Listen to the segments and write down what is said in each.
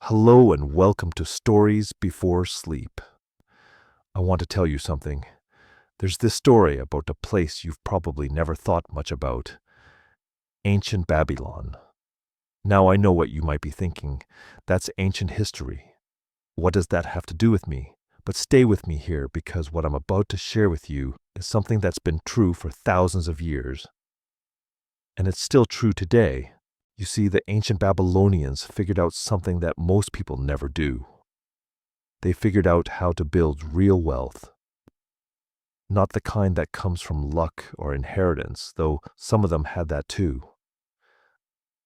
Hello and welcome to Stories Before Sleep. I want to tell you something. There's this story about a place you've probably never thought much about. Ancient Babylon. Now I know what you might be thinking. That's ancient history. What does that have to do with me? But stay with me here because what I'm about to share with you is something that's been true for thousands of years. And it's still true today. You see, the ancient Babylonians figured out something that most people never do. They figured out how to build real wealth. Not the kind that comes from luck or inheritance, though some of them had that too.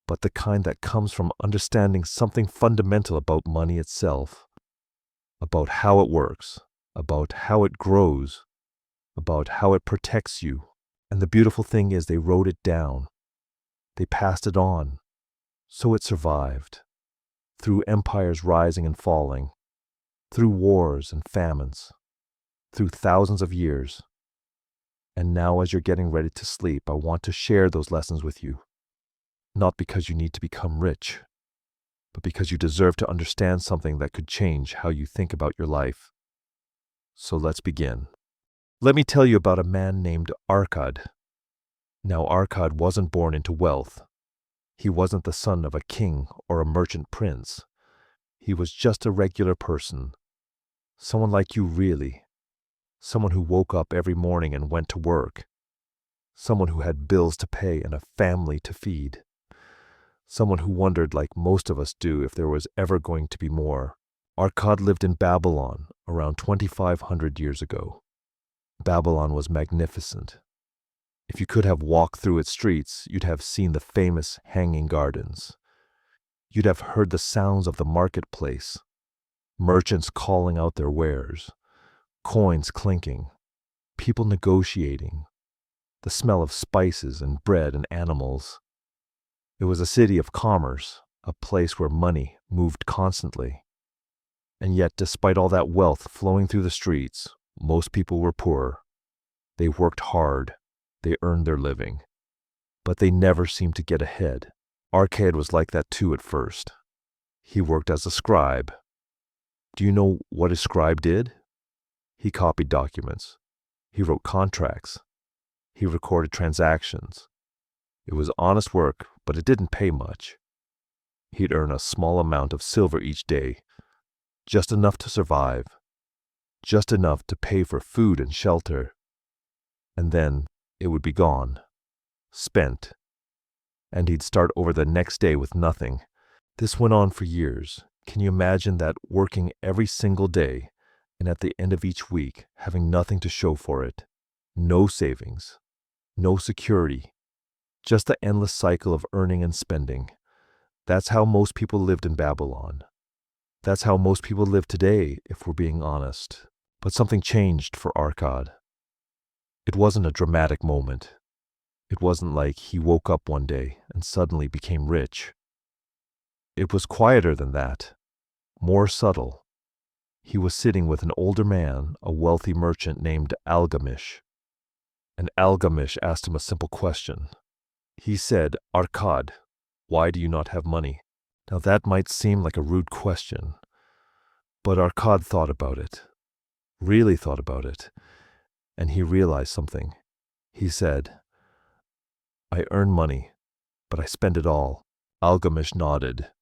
But the kind that comes from understanding something fundamental about money itself, about how it works, about how it grows, about how it protects you. And the beautiful thing is they wrote it down. They passed it on. So it survived, through empires rising and falling, through wars and famines, through thousands of years. And now as you're getting ready to sleep, I want to share those lessons with you. Not because you need to become rich, but because you deserve to understand something that could change how you think about your life. So let's begin. Let me tell you about a man named Arkad. Now Arkad wasn't born into wealth. He wasn't the son of a king or a merchant prince. He was just a regular person. Someone like you really. Someone who woke up every morning and went to work. Someone who had bills to pay and a family to feed. Someone who wondered, like most of us do, if there was ever going to be more. Arkad lived in Babylon around 2,500 years ago. Babylon was magnificent. If you could have walked through its streets, you'd have seen the famous hanging gardens. You'd have heard the sounds of the marketplace, merchants calling out their wares, coins clinking, people negotiating, the smell of spices and bread and animals. It was a city of commerce, a place where money moved constantly. And yet, despite all that wealth flowing through the streets, most people were poor. They worked hard. They earned their living, but they never seemed to get ahead. Arkad was like that too at first. He worked as a scribe. Do you know what a scribe did? He copied documents. He wrote contracts. He recorded transactions. It was honest work, but it didn't pay much. He'd earn a small amount of silver each day, just enough to survive, just enough to pay for food and shelter. And then it would be gone, spent, and he'd start over the next day with nothing. This went on for years. Can you imagine that, working every single day, and at the end of each week, having nothing to show for it? No savings, no security, just the endless cycle of earning and spending. That's how most people lived in Babylon. That's how most people live today, if we're being honest. But something changed for Arkad. It wasn't a dramatic moment. It wasn't like he woke up one day and suddenly became rich. It was quieter than that, more subtle. He was sitting with an older man, a wealthy merchant named Algamish. And Algamish asked him a simple question. He said, "Arkad, why do you not have money?" Now that might seem like a rude question, but Arkad thought about it, really thought about it. And he realized something. He said, "I earn money, but I spend it all." Algamish nodded.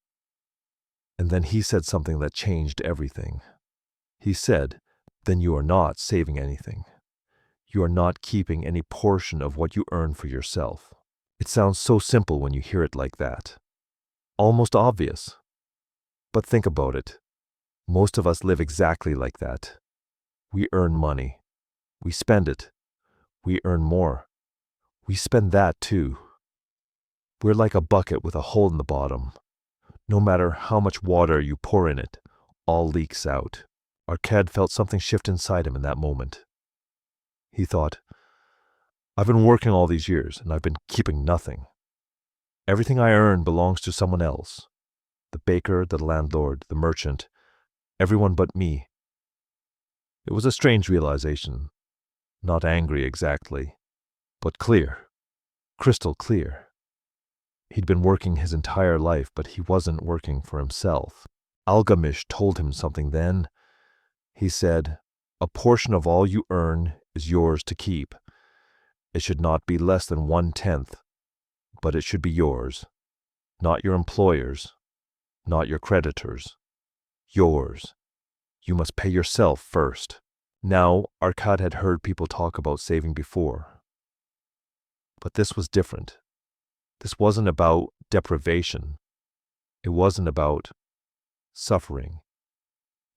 And then he said something that changed everything. He said, "Then you are not saving anything. You are not keeping any portion of what you earn for yourself." It sounds so simple when you hear it like that. Almost obvious. But think about it. Most of us live exactly like that. We earn money. We spend it. We earn more. We spend that too. We're like a bucket with a hole in the bottom. No matter how much water you pour in it, all leaks out. Arkad felt something shift inside him in that moment. He thought, "I've been working all these years and I've been keeping nothing. Everything I earn belongs to someone else. The baker, the landlord, the merchant, everyone but me." It was a strange realization. Not angry exactly, but clear, crystal clear. He'd been working his entire life, but he wasn't working for himself. Algamish told him something then. He said, "A portion of all you earn is yours to keep. It should not be less than 1/10, but it should be yours, not your employer's, not your creditors. Yours. You must pay yourself first." Now, Arkad had heard people talk about saving before. But this was different. This wasn't about deprivation. It wasn't about suffering.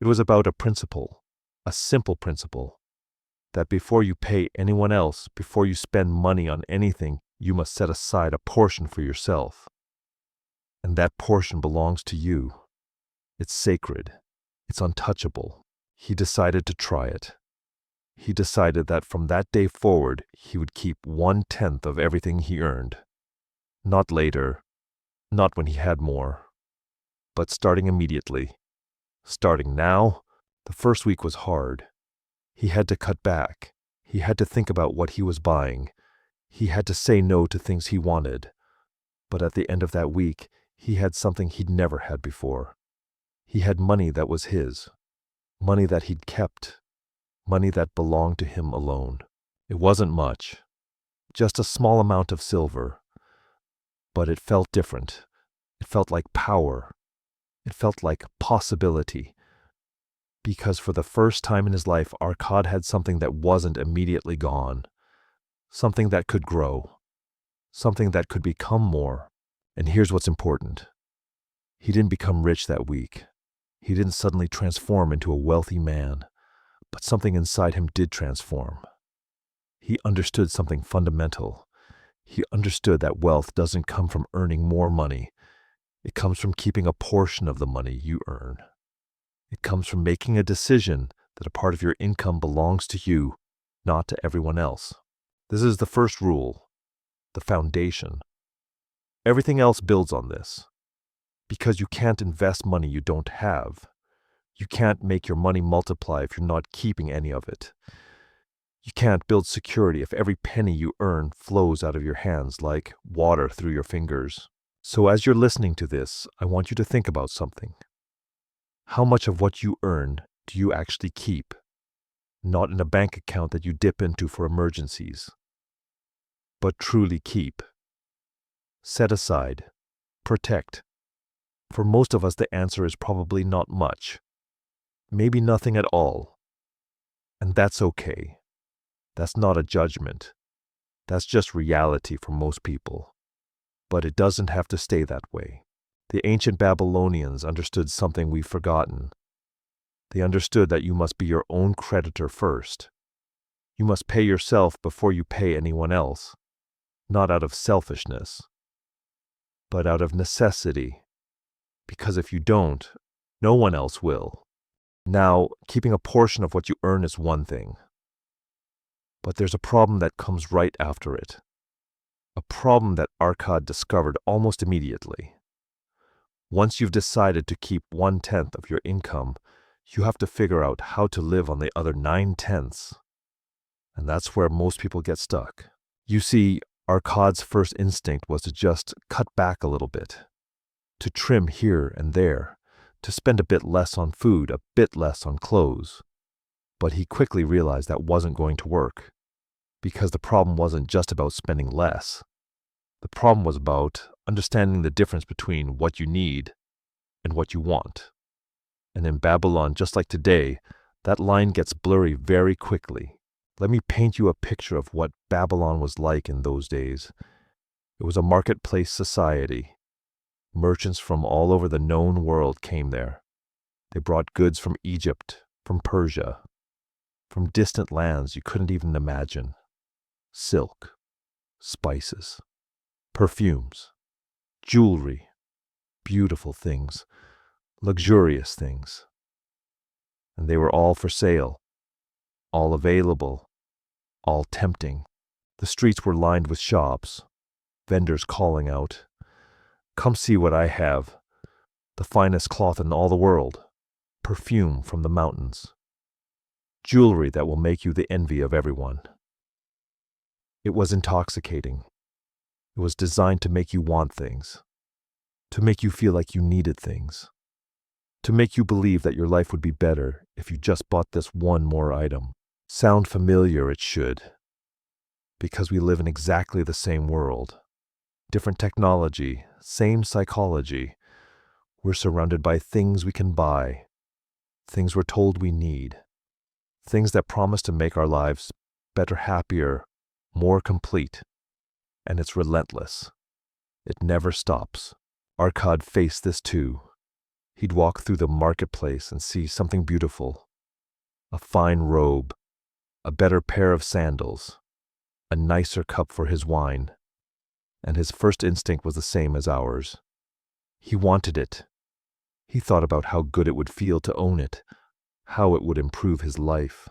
It was about a principle, a simple principle, that before you pay anyone else, before you spend money on anything, you must set aside a portion for yourself. And that portion belongs to you. It's sacred. It's untouchable. He decided to try it. He decided that from that day forward, he would keep 1/10 of everything he earned. Not later, not when he had more, but starting immediately. Starting now, the first week was hard. He had to cut back. He had to think about what he was buying. He had to say no to things he wanted. But at the end of that week, he had something he'd never had before. He had money that was his, money that he'd kept, money that belonged to him alone. It wasn't much, just a small amount of silver, but it felt different. It felt like power. It felt like possibility. Because for the first time in his life, Arkad had something that wasn't immediately gone, something that could grow, something that could become more. And here's what's important. He didn't become rich that week. He didn't suddenly transform into a wealthy man, but something inside him did transform. He understood something fundamental. He understood that wealth doesn't come from earning more money. It comes from keeping a portion of the money you earn. It comes from making a decision that a part of your income belongs to you, not to everyone else. This is the first rule, the foundation. Everything else builds on this. Because you can't invest money you don't have. You can't make your money multiply if you're not keeping any of it. You can't build security if every penny you earn flows out of your hands like water through your fingers. So as you're listening to this, I want you to think about something. How much of what you earn do you actually keep? Not in a bank account that you dip into for emergencies, but truly keep. Set aside. Protect. For most of us, the answer is probably not much. Maybe nothing at all. And that's okay. That's not a judgment. That's just reality for most people. But it doesn't have to stay that way. The ancient Babylonians understood something we've forgotten. They understood that you must be your own creditor first. You must pay yourself before you pay anyone else, not out of selfishness, but out of necessity. Because if you don't, no one else will. Now, keeping a portion of what you earn is one thing. But there's a problem that comes right after it. A problem that Arkad discovered almost immediately. Once you've decided to keep 1/10 of your income, you have to figure out how to live on the other 9/10. And that's where most people get stuck. You see, Arkad's first instinct was to just cut back a little bit, to trim here and there, to spend a bit less on food, a bit less on clothes. But he quickly realized that wasn't going to work, because the problem wasn't just about spending less. The problem was about understanding the difference between what you need and what you want. And in Babylon, just like today, that line gets blurry very quickly. Let me paint you a picture of what Babylon was like in those days. It was a marketplace society. Merchants from all over the known world came there. They brought goods from Egypt, from Persia, from distant lands you couldn't even imagine. Silk, spices, perfumes, jewelry, beautiful things, luxurious things. And they were all for sale, all available, all tempting. The streets were lined with shops, vendors calling out, "Come see what I have, the finest cloth in all the world, perfume from the mountains, jewelry that will make you the envy of everyone." It was intoxicating. It was designed to make you want things, to make you feel like you needed things. to make you believe that your life would be better if you just bought this one more item. Sound familiar? It should, because we live in exactly the same world. Different technology, same psychology. We're surrounded by things we can buy, things we're told we need, things that promise to make our lives better, happier, more complete. And it's relentless. It never stops. Arkad faced this too. He'd walk through the marketplace and see something beautiful. A fine robe, a better pair of sandals, a nicer cup for his wine. And his first instinct was the same as ours. He wanted it. He thought about how good it would feel to own it, how it would improve his life,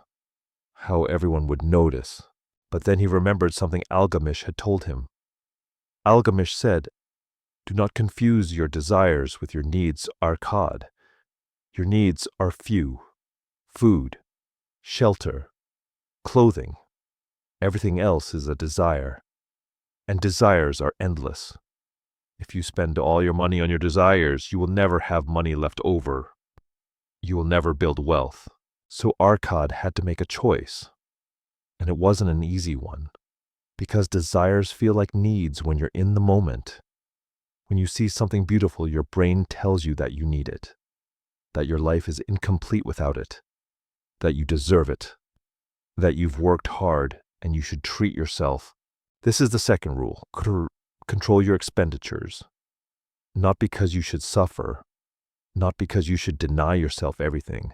how everyone would notice. But then he remembered something Algamish had told him. Algamish said, "Do not confuse your desires with your needs, Arkad. Your needs are few: food, shelter, clothing. Everything else is a desire. And desires are endless. If you spend all your money on your desires, you will never have money left over. You will never build wealth." So Arkad had to make a choice. And it wasn't an easy one, because desires feel like needs when you're in the moment. When you see something beautiful, your brain tells you that you need it, that your life is incomplete without it, that you deserve it, that you've worked hard and you should treat yourself. This is the second rule. Control your expenditures. Not because you should suffer, not because you should deny yourself everything,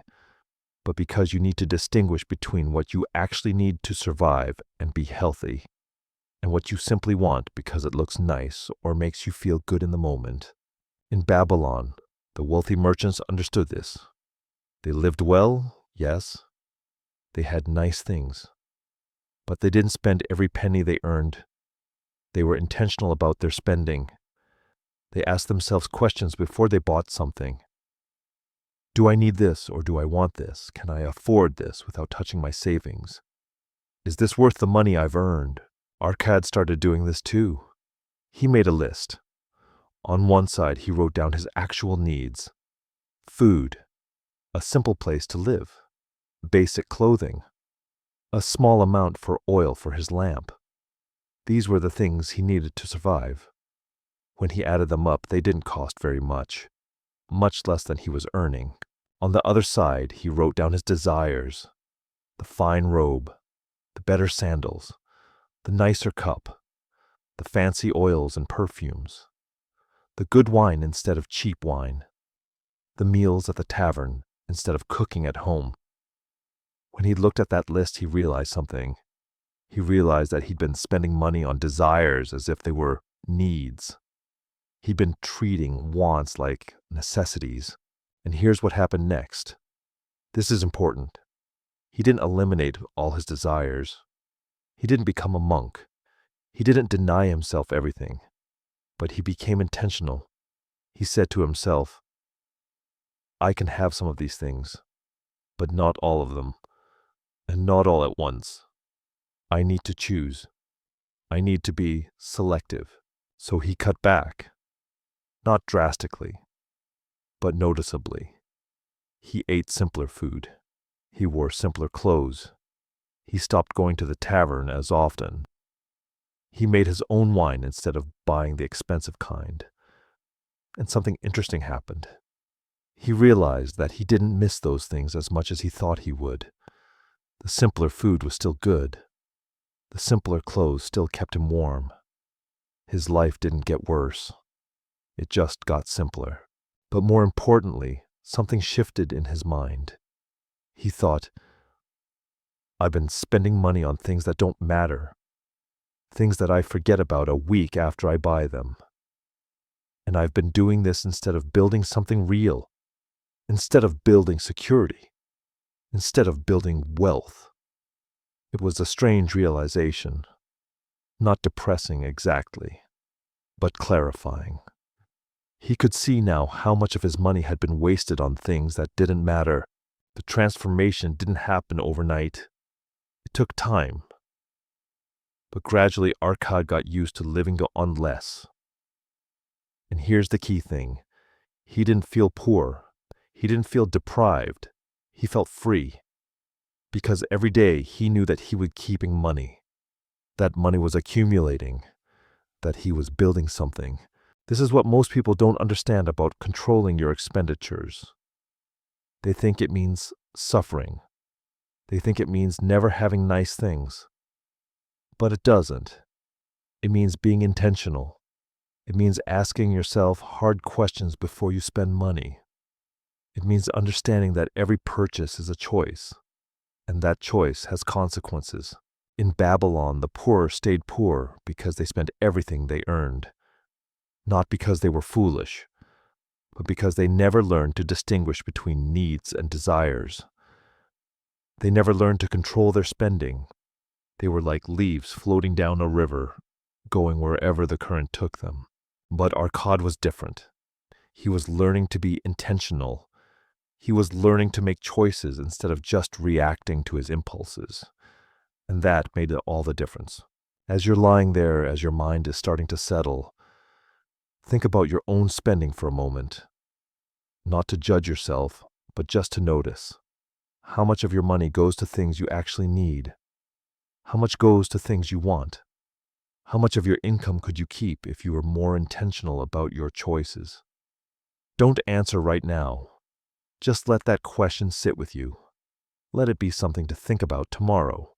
but because you need to distinguish between what you actually need to survive and be healthy, and what you simply want because it looks nice or makes you feel good in the moment. In Babylon, the wealthy merchants understood this. They lived well, yes. They had nice things. But they didn't spend every penny they earned. They were intentional about their spending. They asked themselves questions before they bought something. Do I need this or do I want this? Can I afford this without touching my savings? Is this worth the money I've earned? Arkad started doing this too. He made a list. On one side, he wrote down his actual needs: food, a simple place to live, basic clothing, a small amount for oil for his lamp. These were the things he needed to survive. When he added them up, they didn't cost very much less than he was earning. On the other side, he wrote down his desires: the fine robe, the better sandals, the nicer cup, the fancy oils and perfumes, the good wine instead of cheap wine, the meals at the tavern instead of cooking at home. When he looked at that list, he realized something. He realized that he'd been spending money on desires as if they were needs. He'd been treating wants like necessities. And here's what happened next. This is important. He didn't eliminate all his desires. He didn't become a monk. He didn't deny himself everything. But he became intentional. He said to himself, I can have some of these things, but not all of them, and not all at once. I need to choose. I need to be selective. So he cut back. Not drastically, but noticeably. He ate simpler food. He wore simpler clothes. He stopped going to the tavern as often. He made his own wine instead of buying the expensive kind. And something interesting happened. He realized that he didn't miss those things as much as he thought he would. The simpler food was still good. The simpler clothes still kept him warm. His life didn't get worse. It just got simpler. But more importantly, something shifted in his mind. He thought, I've been spending money on things that don't matter, things that I forget about a week after I buy them. And I've been doing this instead of building something real, instead of building security, instead of building wealth. It was a strange realization, not depressing exactly, but clarifying. He could see now how much of his money had been wasted on things that didn't matter. The transformation didn't happen overnight. It took time. But gradually Arkad got used to living on less. And here's the key thing. He didn't feel poor. He didn't feel deprived. He felt free. Because every day he knew that he was keeping money. That money was accumulating. That he was building something. This is what most people don't understand about controlling your expenditures. They think it means suffering. They think it means never having nice things. But it doesn't. It means being intentional. It means asking yourself hard questions before you spend money. It means understanding that every purchase is a choice, and that choice has consequences. In Babylon, the poor stayed poor because they spent everything they earned, not because they were foolish, but because they never learned to distinguish between needs and desires. They never learned to control their spending. They were like leaves floating down a river, going wherever the current took them. But Arkad was different. He was learning to be intentional. He was learning to make choices instead of just reacting to his impulses. And that made all the difference. As you're lying there, as your mind is starting to settle, think about your own spending for a moment. Not to judge yourself, but just to notice. How much of your money goes to things you actually need? How much goes to things you want? How much of your income could you keep if you were more intentional about your choices? Don't answer right now. Just let that question sit with you. Let it be something to think about tomorrow.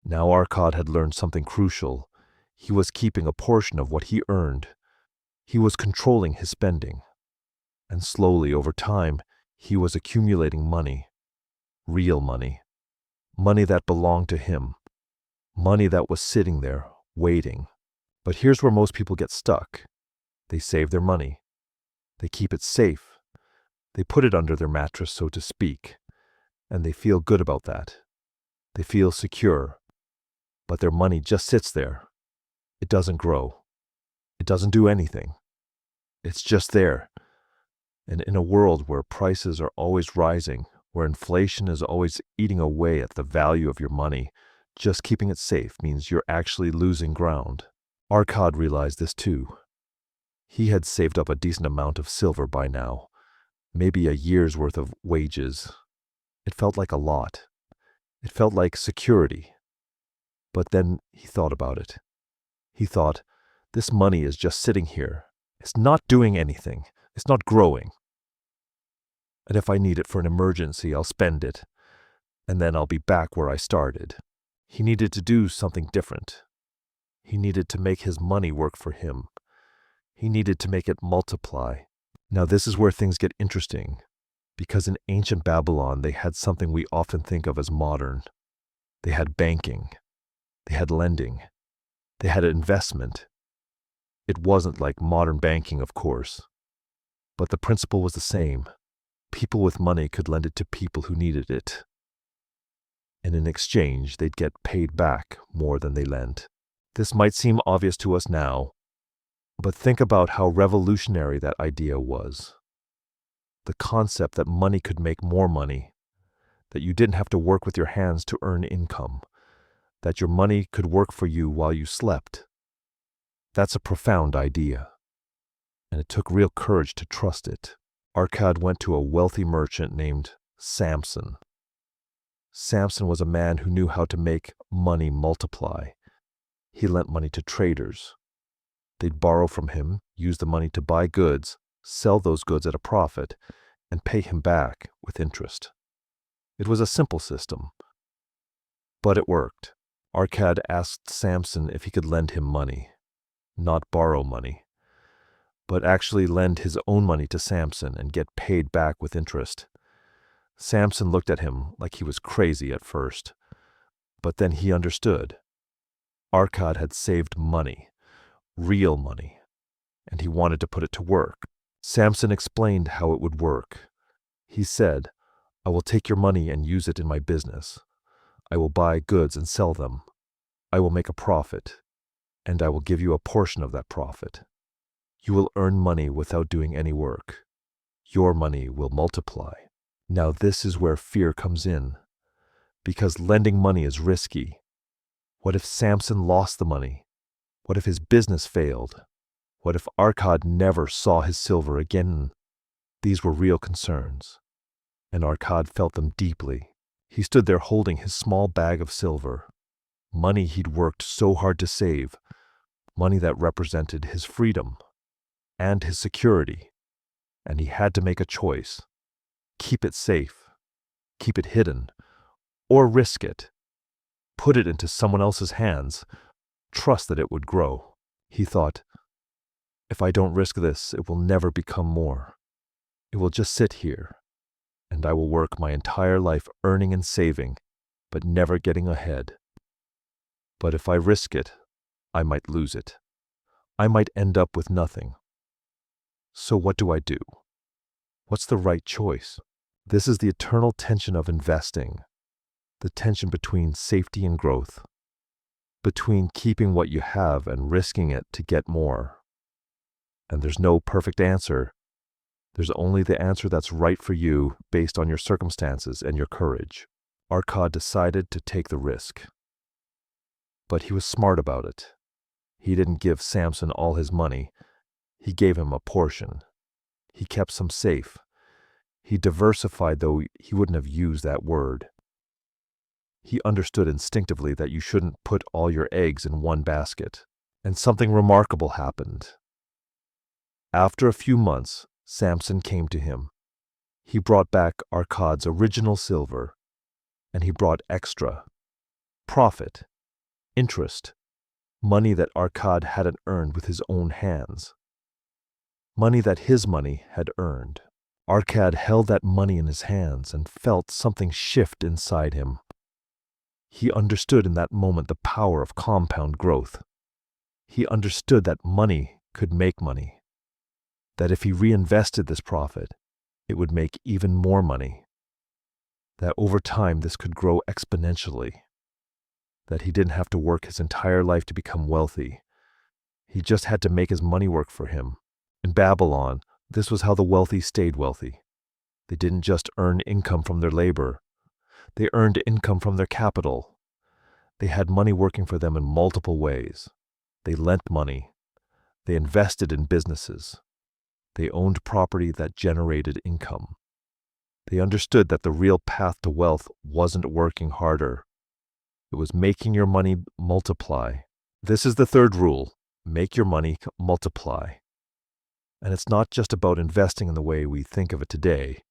Now Arkad had learned something crucial. He was keeping a portion of what he earned. He was controlling his spending. And slowly, over time, he was accumulating money. Real money. Money that belonged to him. Money that was sitting there, waiting. But here's where most people get stuck. They save their money. They keep it safe. They put it under their mattress, so to speak. And they feel good about that. They feel secure. But their money just sits there. It doesn't grow. It doesn't do anything. It's just there. And in a world where prices are always rising, where inflation is always eating away at the value of your money, just keeping it safe means you're actually losing ground. Arkad realized this too. He had saved up a decent amount of silver by now, maybe a year's worth of wages. It felt like a lot. It felt like security. But then he thought about it. He thought, this money is just sitting here. It's not doing anything. It's not growing. And if I need it for an emergency, I'll spend it. And then I'll be back where I started. He needed to do something different. He needed to make his money work for him. He needed to make it multiply. Now this is where things get interesting, because in ancient Babylon they had something we often think of as modern. They had banking. They had lending. They had investment. It wasn't like modern banking, of course. But the principle was the same. People with money could lend it to people who needed it. And in exchange, they'd get paid back more than they lent. This might seem obvious to us now, but think about how revolutionary that idea was. The concept that money could make more money, that you didn't have to work with your hands to earn income, that your money could work for you while you slept. That's a profound idea, and it took real courage to trust it. Arkad went to a wealthy merchant named Samson. Samson was a man who knew how to make money multiply. He lent money to traders. They'd borrow from him, use the money to buy goods, sell those goods at a profit, and pay him back with interest. It was a simple system, but it worked. Arkad asked Samson if he could lend him money, not borrow money, but actually lend his own money to Samson and get paid back with interest. Samson looked at him like he was crazy at first, but then he understood. Arkad had saved money, real money, and he wanted to put it to work. Samson explained how it would work. He said, I will take your money and use it in my business. I will buy goods and sell them. I will make a profit, and I will give you a portion of that profit. You will earn money without doing any work. Your money will multiply. Now this is where fear comes in, because lending money is risky. What if Samson lost the money? What if his business failed? What if Arkad never saw his silver again? These were real concerns. and Arkad felt them deeply. He stood there holding his small bag of silver, money he'd worked so hard to save, money that represented his freedom and his security, and he had to make a choice. Keep it safe, keep it hidden, or risk it. Put it into someone else's hands, trust that it would grow. He thought, if I don't risk this, it will never become more. It will just sit here, and I will work my entire life earning and saving, but never getting ahead. But if I risk it, I might lose it. I might end up with nothing. So what do I do? What's the right choice? This is the eternal tension of investing, the tension between safety and growth, between keeping what you have and risking it to get more. And there's no perfect answer. There's only the answer that's right for you based on your circumstances and your courage. Arkad decided to take the risk. But he was smart about it. He didn't give Samson all his money. He gave him a portion. He kept some safe. He diversified, though he wouldn't have used that word. He understood instinctively that you shouldn't put all your eggs in one basket. And something remarkable happened. After a few months, Samson came to him. He brought back Arkad's original silver, and he brought extra. Profit, interest, money that Arkad hadn't earned with his own hands. Money that his money had earned. Arkad held that money in his hands and felt something shift inside him. He understood in that moment the power of compound growth. He understood that money could make money, that if he reinvested this profit, it would make even more money, that over time this could grow exponentially, that he didn't have to work his entire life to become wealthy. He just had to make his money work for him. In Babylon, this was how the wealthy stayed wealthy. They didn't just earn income from their labor. They earned income from their capital. They had money working for them in multiple ways. They lent money. They invested in businesses. They owned property that generated income. They understood that the real path to wealth wasn't working harder. It was making your money multiply. This is the third rule: make your money multiply. And it's not just about investing in the way we think of it today.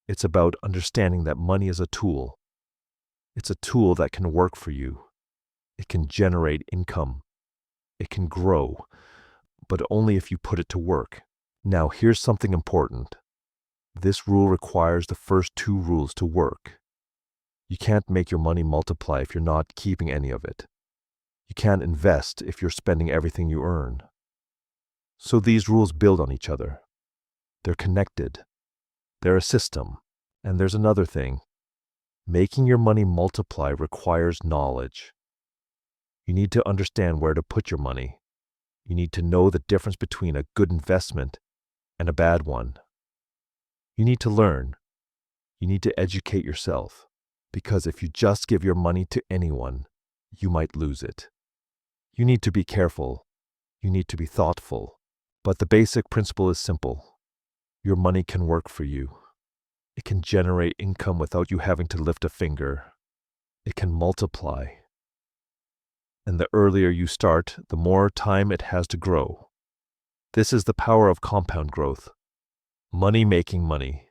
It's about understanding that money is a tool. It's a tool that can work for you. It can generate income. It can grow, but only if you put it to work. Now, here's something important. This rule requires the first two rules to work. You can't make your money multiply if you're not keeping any of it. You can't invest if you're spending everything you earn. So these rules build on each other. They're connected. They're a system. And there's another thing. Making your money multiply requires knowledge. You need to understand where to put your money. You need to know the difference between a good investment and a bad one. You need to learn. You need to educate yourself. Because if you just give your money to anyone, you might lose it. You need to be careful. You need to be thoughtful. But the basic principle is simple. Your money can work for you. It can generate income without you having to lift a finger. It can multiply. And the earlier you start, the more time it has to grow. This is the power of compound growth. Money making money,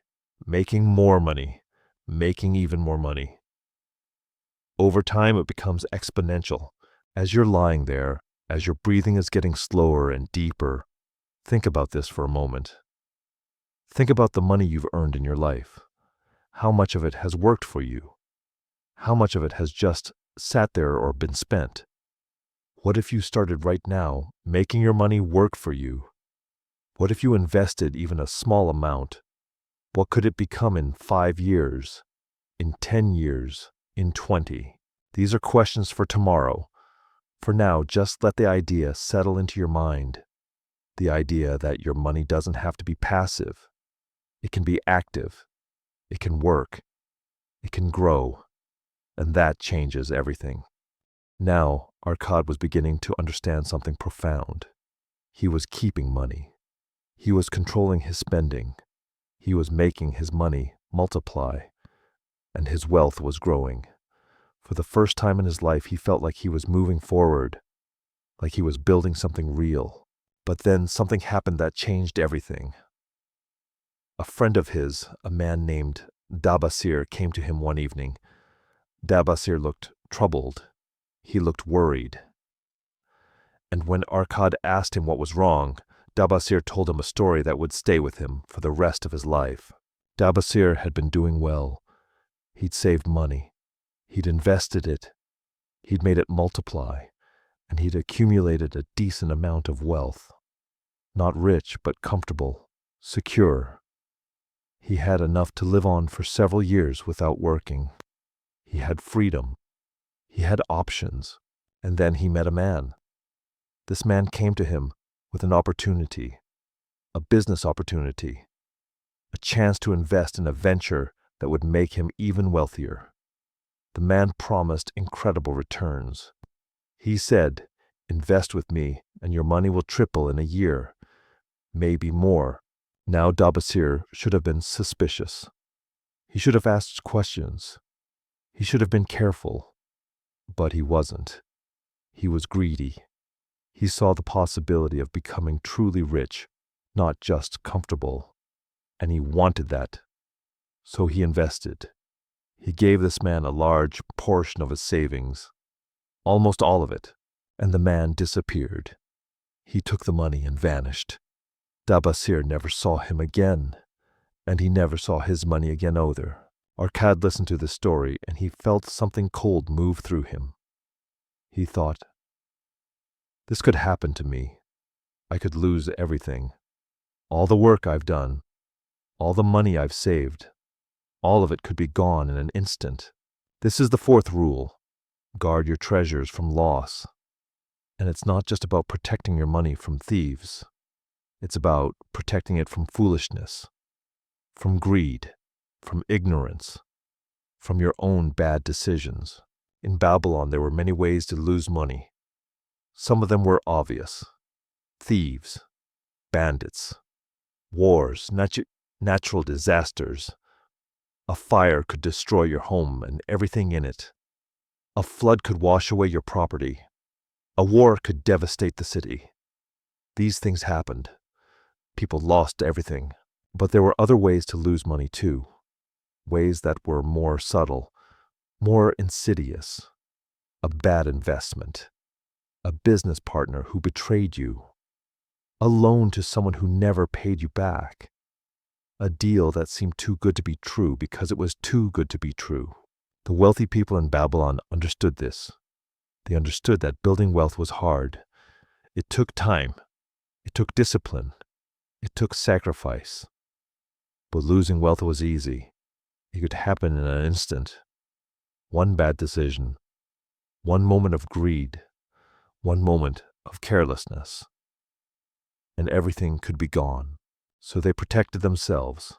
making more money, making even more money. Over time, it becomes exponential. As you're lying there, as your breathing is getting slower and deeper, think about this for a moment. Think about the money you've earned in your life. How much of it has worked for you? How much of it has just sat there or been spent? What if you started right now making your money work for you? What if you invested even a small amount? What could it become in 5 years, in 10 years, in 20? These are questions for tomorrow. For now, just let the idea settle into your mind. The idea that your money doesn't have to be passive. It can be active. It can work. It can grow. And that changes everything. Now, Arkad was beginning to understand something profound. He was keeping money. He was controlling his spending. He was making his money multiply, and his wealth was growing. For the first time in his life, he felt like he was moving forward, like he was building something real. But then something happened that changed everything. A friend of his, a man named Dabasir, came to him one evening. Dabasir looked troubled. He looked worried. And when Arkad asked him what was wrong, Dabasir told him a story that would stay with him for the rest of his life. Dabasir had been doing well. He'd saved money. He'd invested it. He'd made it multiply. And he'd accumulated a decent amount of wealth. Not rich, but comfortable, secure. He had enough to live on for several years without working. He had freedom. He had options. And then he met a man. This man came to him with an opportunity, a business opportunity, a chance to invest in a venture that would make him even wealthier. The man promised incredible returns. He said, "Invest with me, and your money will triple in a year, maybe more." Now Dabasir should have been suspicious. He should have asked questions. He should have been careful. But he wasn't. He was greedy. He saw the possibility of becoming truly rich, not just comfortable. And he wanted that. So he invested. He gave this man a large portion of his savings, almost all of it, and the man disappeared. He took the money and vanished. Dabasir never saw him again, and he never saw his money again either. Arkad listened to this story, and he felt something cold move through him. He thought, this could happen to me. I could lose everything. All the work I've done, all the money I've saved, all of it could be gone in an instant. This is the fourth rule. Guard your treasures from loss. And it's not just about protecting your money from thieves. It's about protecting it from foolishness, from greed, from ignorance, from your own bad decisions. In Babylon, there were many ways to lose money. Some of them were obvious. Thieves, bandits, wars, natural disasters. A fire could destroy your home and everything in it. A flood could wash away your property. A war could devastate the city. These things happened. People lost everything. But there were other ways to lose money too. Ways that were more subtle, more insidious. A bad investment. A business partner who betrayed you. A loan to someone who never paid you back. A deal that seemed too good to be true because it was too good to be true. The wealthy people in Babylon understood this. They understood that building wealth was hard. It took time. It took discipline. It took sacrifice. But losing wealth was easy. It could happen in an instant. One bad decision. One moment of greed. One moment of carelessness. And everything could be gone. So they protected themselves.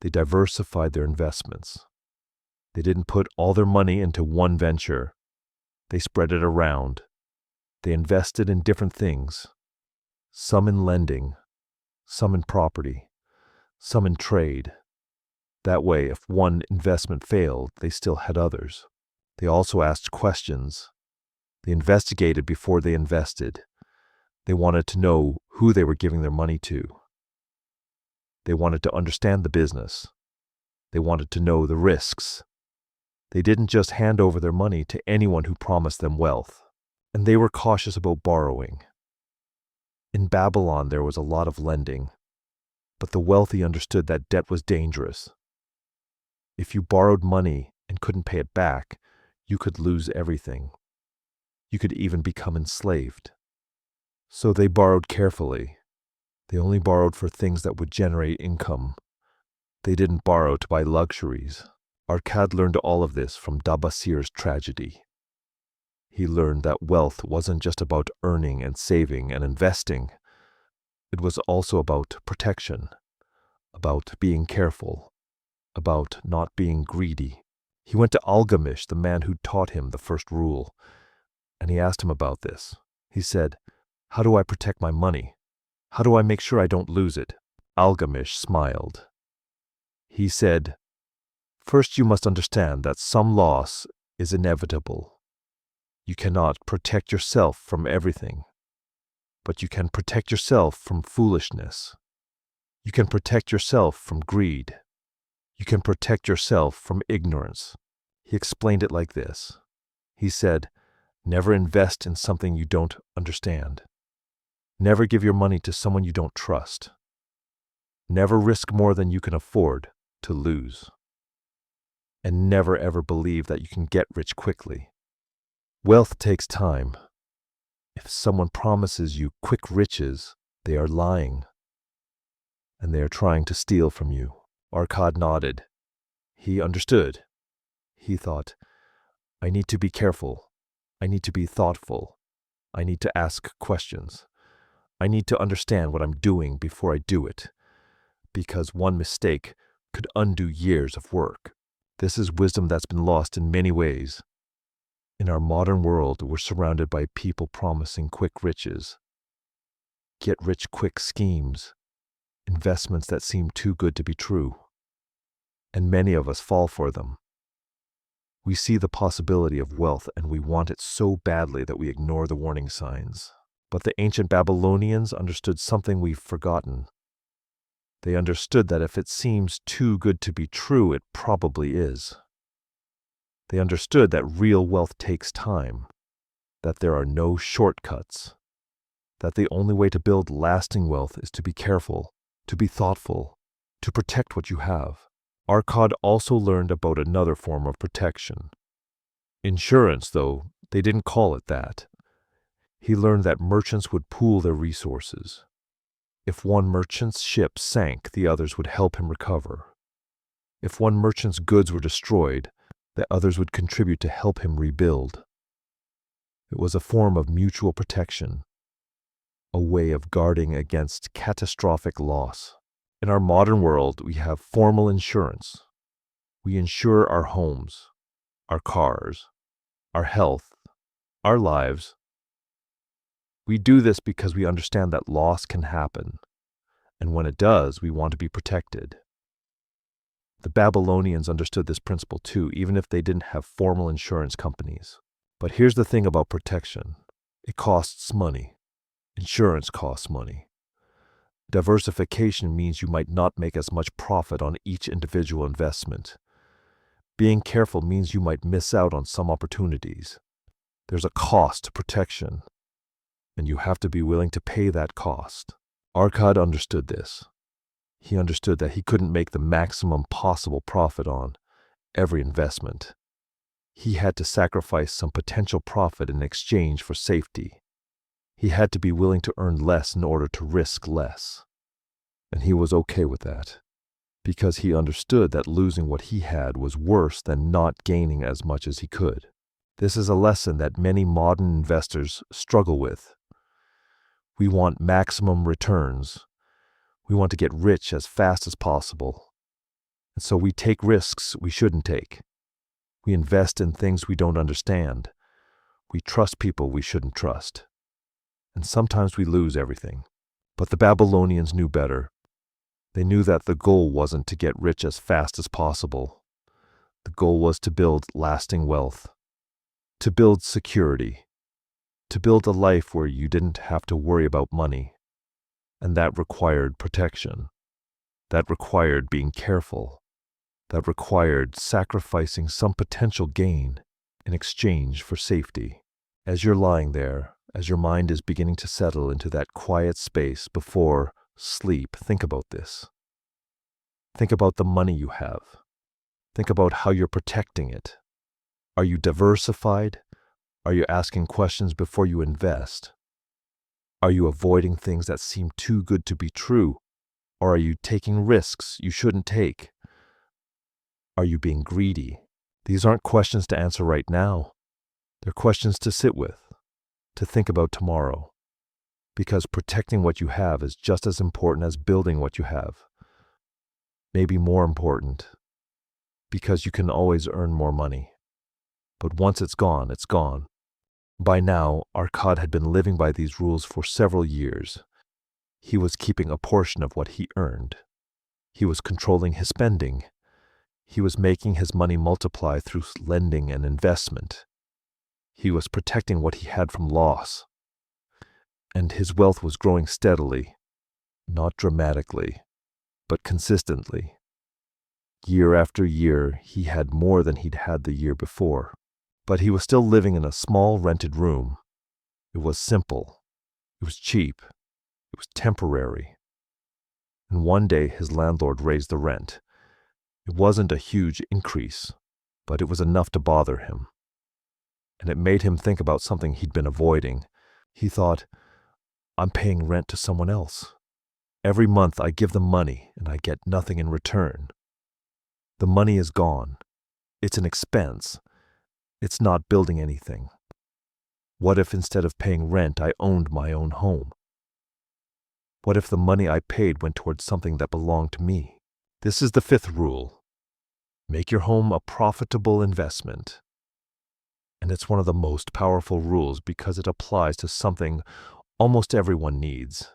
They diversified their investments. They didn't put all their money into one venture. They spread it around. They invested in different things. Some in lending, some in property, some in trade. That way, if one investment failed, they still had others. They also asked questions. They investigated before they invested. They wanted to know who they were giving their money to. They wanted to understand the business. They wanted to know the risks. They didn't just hand over their money to anyone who promised them wealth. And they were cautious about borrowing. In Babylon, there was a lot of lending. But the wealthy understood that debt was dangerous. If you borrowed money and couldn't pay it back, you could lose everything. You could even become enslaved. So they borrowed carefully. They only borrowed for things that would generate income. They didn't borrow to buy luxuries. Arkad learned all of this from Dabasir's tragedy. He learned that wealth wasn't just about earning and saving and investing. It was also about protection, about being careful, about not being greedy. He went to Algamish, the man who taught him the first rule, and he asked him about this. He said, "How do I protect my money? How do I make sure I don't lose it?" Algamish smiled. He said, First, you must understand that some loss is inevitable. You cannot protect yourself from everything, but you can protect yourself from foolishness. You can protect yourself from greed. You can protect yourself from ignorance. He explained it like this. He said, never invest in something you don't understand. Never give your money to someone you don't trust. Never risk more than you can afford to lose. And never ever believe that you can get rich quickly. Wealth takes time. If someone promises you quick riches, they are lying. And they are trying to steal from you. Arkad nodded. He understood. He thought, I need to be careful. I need to be thoughtful. I need to ask questions. I need to understand what I'm doing before I do it, because one mistake could undo years of work. This is wisdom that's been lost in many ways. In our modern world, we're surrounded by people promising quick riches, get-rich-quick schemes, investments that seem too good to be true, and many of us fall for them. We see the possibility of wealth and we want it so badly that we ignore the warning signs. But the ancient Babylonians understood something we've forgotten. They understood that if it seems too good to be true, it probably is. They understood that real wealth takes time, that there are no shortcuts, that the only way to build lasting wealth is to be careful, to be thoughtful, to protect what you have. Arkad also learned about another form of protection. Insurance, though, they didn't call it that. He learned that merchants would pool their resources. If one merchant's ship sank, the others would help him recover. If one merchant's goods were destroyed, the others would contribute to help him rebuild. It was a form of mutual protection, a way of guarding against catastrophic loss. In our modern world, we have formal insurance. We insure our homes, our cars, our health, our lives. We do this because we understand that loss can happen, and when it does, we want to be protected. The Babylonians understood this principle too, even if they didn't have formal insurance companies. But here's the thing about protection. It costs money. Insurance costs money. Diversification means you might not make as much profit on each individual investment. Being careful means you might miss out on some opportunities. There's a cost to protection, and you have to be willing to pay that cost. Arkad understood this. He understood that he couldn't make the maximum possible profit on every investment. He had to sacrifice some potential profit in exchange for safety. He had to be willing to earn less in order to risk less. And he was okay with that, because he understood that losing what he had was worse than not gaining as much as he could. This is a lesson that many modern investors struggle with. We want maximum returns. We want to get rich as fast as possible. And so we take risks we shouldn't take. We invest in things we don't understand. We trust people we shouldn't trust. And sometimes we lose everything. But the Babylonians knew better. They knew that the goal wasn't to get rich as fast as possible. The goal was to build lasting wealth, to build security, to build a life where you didn't have to worry about money. And that required protection. That required being careful. That required sacrificing some potential gain in exchange for safety. As you're lying there, as your mind is beginning to settle into that quiet space before sleep, think about this. Think about the money you have. Think about how you're protecting it. Are you diversified? Are you asking questions before you invest? Are you avoiding things that seem too good to be true? Or are you taking risks you shouldn't take? Are you being greedy? These aren't questions to answer right now. They're questions to sit with, to think about tomorrow. Because protecting what you have is just as important as building what you have. Maybe more important. Because you can always earn more money. But once it's gone, it's gone. By now, Arkad had been living by these rules for several years. He was keeping a portion of what he earned. He was controlling his spending. He was making his money multiply through lending and investment. He was protecting what he had from loss. And his wealth was growing steadily, not dramatically, but consistently. Year after year, he had more than he'd had the year before. But he was still living in a small rented room. It was simple. It was cheap. It was temporary. And one day his landlord raised the rent. It wasn't a huge increase, but it was enough to bother him. And it made him think about something he'd been avoiding. He thought, I'm paying rent to someone else. Every month I give them money and I get nothing in return. The money is gone. It's an expense. It's not building anything. What if instead of paying rent, I owned my own home? What if the money I paid went towards something that belonged to me? This is the fifth rule. Make your home a profitable investment. And it's one of the most powerful rules because it applies to something almost everyone needs: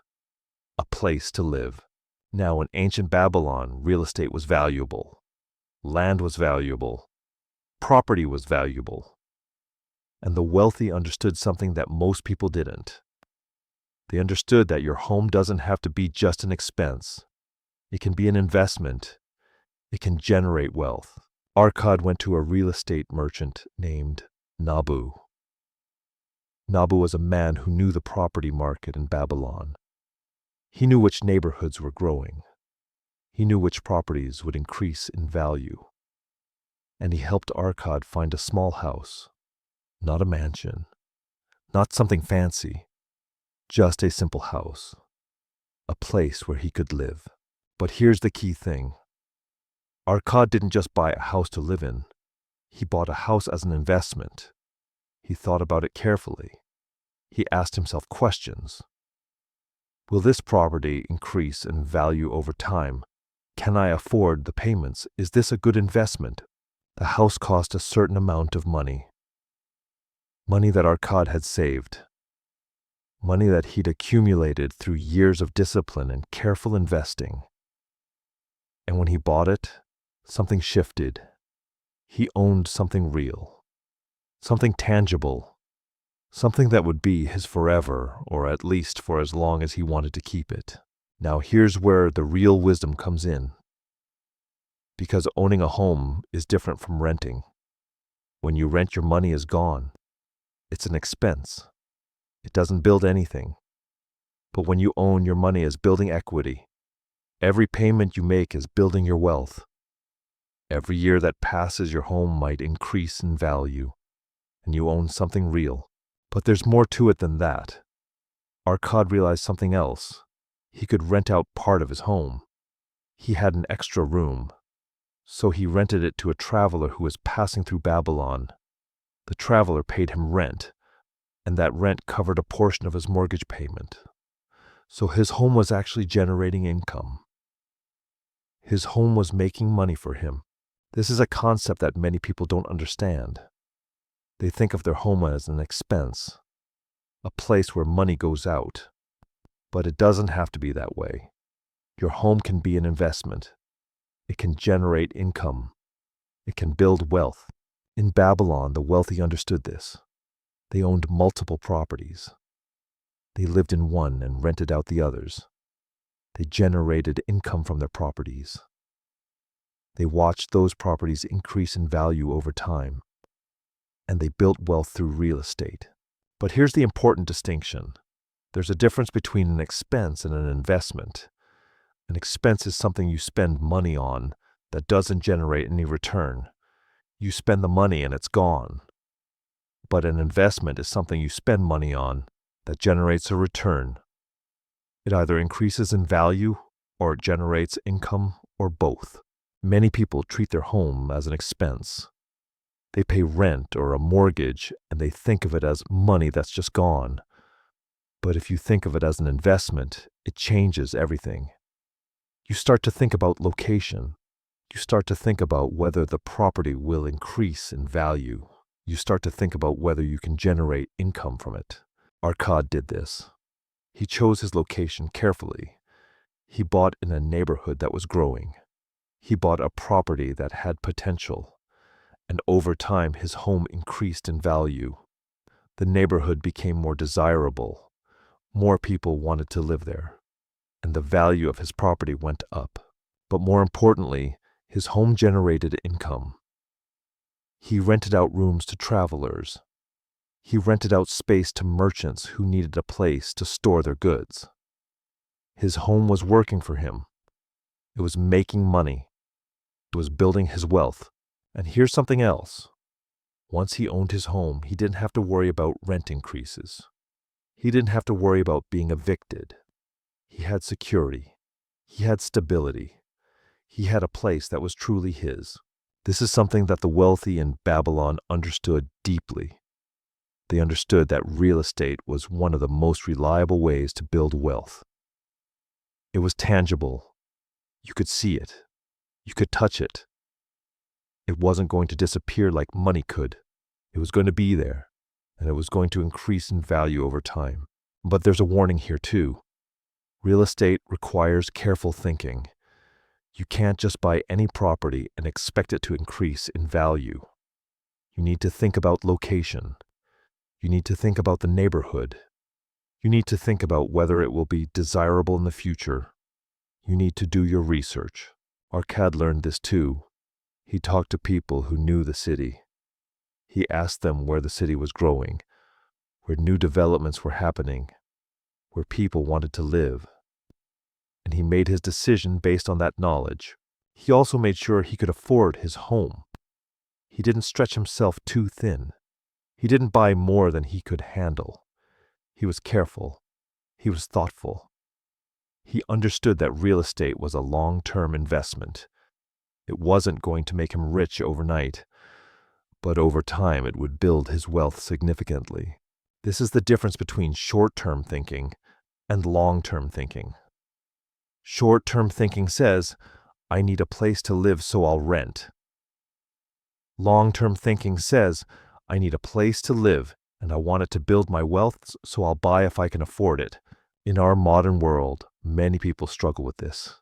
a place to live. Now, in ancient Babylon, real estate was valuable. Land was valuable. Property was valuable. And the wealthy understood something that most people didn't. They understood that your home doesn't have to be just an expense. It can be an investment. It can generate wealth. Arkad went to a real estate merchant named Nabu. Nabu was a man who knew the property market in Babylon. He knew which neighborhoods were growing. He knew which properties would increase in value. And he helped Arkad find a small house, not a mansion, not something fancy, just a simple house, a place where he could live. But here's the key thing. Arkad didn't just buy a house to live in. He bought a house as an investment. He thought about it carefully. He asked himself questions. Will this property increase in value over time? Can I afford the payments? Is this a good investment? The house cost a certain amount of money. Money that Arkad had saved. Money that he'd accumulated through years of discipline and careful investing. And when he bought it, something shifted. He owned something real, something tangible, something that would be his forever, or at least for as long as he wanted to keep it. Now here's where the real wisdom comes in. Because owning a home is different from renting. When you rent, your money is gone. It's an expense. It doesn't build anything. But when you own, your money is building equity. Every payment you make is building your wealth. Every year that passes, your home might increase in value, and you own something real. But there's more to it than that. Arkad realized something else. He could rent out part of his home. He had an extra room, so he rented it to a traveler who was passing through Babylon. The traveler paid him rent, and that rent covered a portion of his mortgage payment. So his home was actually generating income. His home was making money for him. This is a concept that many people don't understand. They think of their home as an expense, a place where money goes out. But it doesn't have to be that way. Your home can be an investment. It can generate income. It can build wealth. In Babylon, the wealthy understood this. They owned multiple properties. They lived in one and rented out the others. They generated income from their properties. They watched those properties increase in value over time. And they built wealth through real estate. But here's the important distinction. There's a difference between an expense and an investment. An expense is something you spend money on that doesn't generate any return. You spend the money and it's gone. But an investment is something you spend money on that generates a return. It either increases in value or it generates income or both. Many people treat their home as an expense. They pay rent or a mortgage and they think of it as money that's just gone. But if you think of it as an investment, it changes everything. You start to think about location. You start to think about whether the property will increase in value. You start to think about whether you can generate income from it. Arkad did this. He chose his location carefully. He bought in a neighborhood that was growing. He bought a property that had potential, and over time his home increased in value. The neighborhood became more desirable. More people wanted to live there, and the value of his property went up. But more importantly, his home generated income. He rented out rooms to travelers. He rented out space to merchants who needed a place to store their goods. His home was working for him. It was making money. It was building his wealth. And here's something else. Once he owned his home, he didn't have to worry about rent increases. He didn't have to worry about being evicted. He had security. He had stability. He had a place that was truly his. This is something that the wealthy in Babylon understood deeply. They understood that real estate was one of the most reliable ways to build wealth. It was tangible. You could see it. You could touch it. It wasn't going to disappear like money could. It was going to be there, and it was going to increase in value over time. But there's a warning here too. Real estate requires careful thinking. You can't just buy any property and expect it to increase in value. You need to think about location. You need to think about the neighborhood. You need to think about whether it will be desirable in the future. You need to do your research. Arkad learned this too. He talked to people who knew the city. He asked them where the city was growing, where new developments were happening, where people wanted to live. And he made his decision based on that knowledge. He also made sure he could afford his home. He didn't stretch himself too thin. He didn't buy more than he could handle. He was careful. He was thoughtful. He understood that real estate was a long-term investment. It wasn't going to make him rich overnight, but over time it would build his wealth significantly. This is the difference between short-term thinking and long-term thinking. Short-term thinking says, I need a place to live so I'll rent. Long-term thinking says, I need a place to live and I want it to build my wealth so I'll buy if I can afford it. In our modern world, many people struggle with this.